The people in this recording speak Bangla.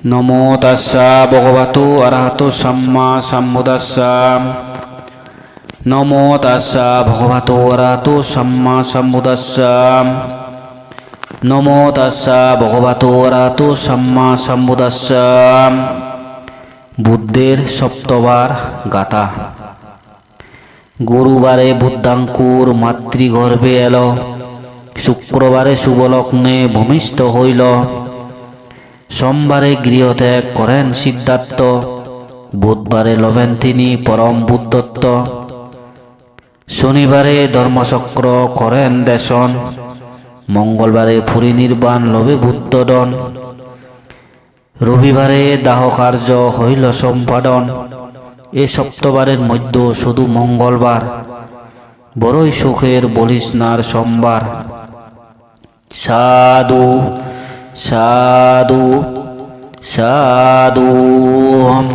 নমো তাস্সা ভগবতো অরহতো সাম্মা সম্বুদ্ধাস্সা। নমো তাস্সা ভগবতো অরহতো সাম্মা সম্বুদ্ধাস্সা। নমো তাস্সা ভগবতো অরহতো সাম্মা সম্বুদ্ধাস্সা। বুদ্ধের সপ্তবার গাথা। গুরুবারে বুদ্ধাঙ্কুর মাতৃগর্ভে এলো, শুক্রবারে শুভলগ্নে ভূমিষ্ঠ হইল, সোমবারে গৃহত্যাগ করেন সিদ্ধার্থ, বুধবারে লবেন তিনি পরম বুদ্ধত্ব, শনিবারে ধর্মচক্র করেন দেশন, মঙ্গলবারে পরিনির্বাণ লবে বুদ্ধদন, রবিবারে দাহ কার্য হইল সম্পাদন। এ সপ্তবারের মধ্য শুধু মঙ্গলবার, বড়ই সুখের বলিস নার সোমবার। সাধু সাধু সাধু।